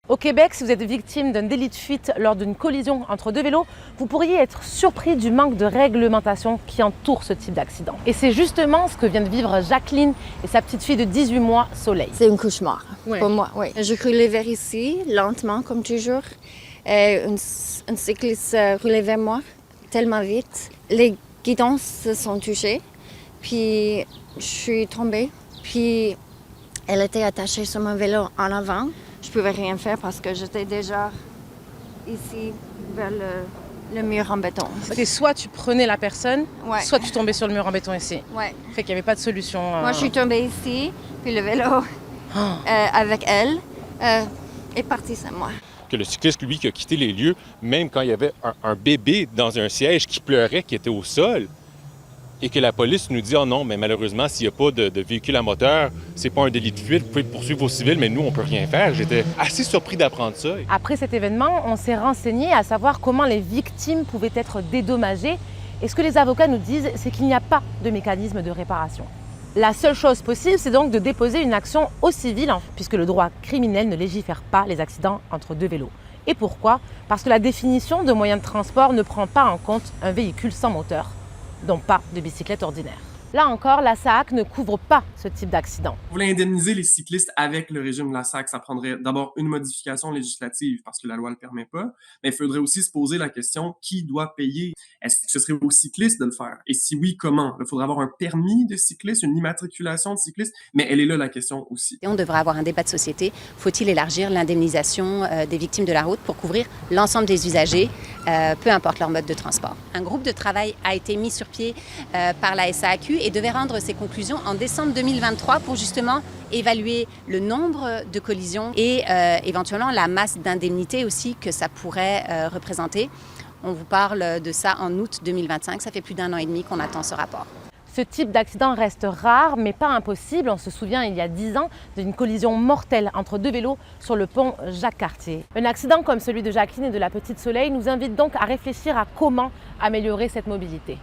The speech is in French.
Au Québec, si vous êtes victime d'un délit de fuite lors d'une collision entre deux vélos, vous pourriez être surpris du manque de réglementation qui entoure ce type d'accident. Et c'est justement ce que vient de vivre Jacqueline et sa petite fille de 18 mois, Soleil. C'est un cauchemar Ouais. pour moi, oui. Je roulais vers ici, lentement comme toujours. Une cycliste roulait vers moi, tellement vite. Les guidons se sont touchés, puis je suis tombée. Puis elle était attachée sur mon vélo en avant. Je pouvais rien faire parce que j'étais déjà ici vers le mur en béton. Et soit tu prenais la personne, Ouais. soit tu tombais sur le mur en béton ici. Ouais. Fait qu'il n'y avait pas de solution. Moi, je suis tombée ici, puis le vélo avec elle est parti sur moi. Que le cycliste, lui, qui a quitté les lieux, même quand il y avait un bébé dans un siège qui pleurait, qui était au sol, et que la police nous dit « Oh non, mais malheureusement, s'il n'y a pas de véhicule à moteur, c'est pas un délit de fuite, vous pouvez poursuivre vos civils, mais nous, on peut rien faire. » J'étais assez surpris d'apprendre ça. Après cet événement, on s'est renseigné à savoir comment les victimes pouvaient être dédommagées. Et ce que les avocats nous disent, c'est qu'il n'y a pas de mécanisme de réparation. La seule chose possible, c'est donc de déposer une action au civil, puisque le droit criminel ne légifère pas les accidents entre deux vélos. Et pourquoi? Parce que la définition de moyen de transport ne prend pas en compte un véhicule sans moteur, donc pas de bicyclette ordinaire. Là encore, la SAAC ne couvre pas ce type d'accident. Vous voulez indemniser les cyclistes avec le régime de la SAC, ça prendrait d'abord une modification législative parce que la loi ne le permet pas, mais il faudrait aussi se poser la question qui doit payer? Est-ce que ce serait aux cyclistes de le faire? Et si oui, comment? Il faudrait avoir un permis de cycliste, une immatriculation de cycliste, mais elle est là la question aussi. Et on devrait avoir un débat de société. Faut-il élargir l'indemnisation des victimes de la route pour couvrir l'ensemble des usagers, peu importe leur mode de transport? Un groupe de travail a été mis sur pied par la SAAQ et devait rendre ses conclusions en décembre 2023 pour justement évaluer le nombre de collisions et éventuellement la masse d'indemnités aussi que ça pourrait représenter. On vous parle de ça en août 2025, ça fait plus d'1 an et demi qu'on attend ce rapport. Ce type d'accident reste rare, mais pas impossible. On se souvient, il y a 10 ans, d'une collision mortelle entre deux vélos sur le pont Jacques-Cartier. Un accident comme celui de Jacqueline et de la petite Soleil nous invite donc à réfléchir à comment améliorer cette mobilité.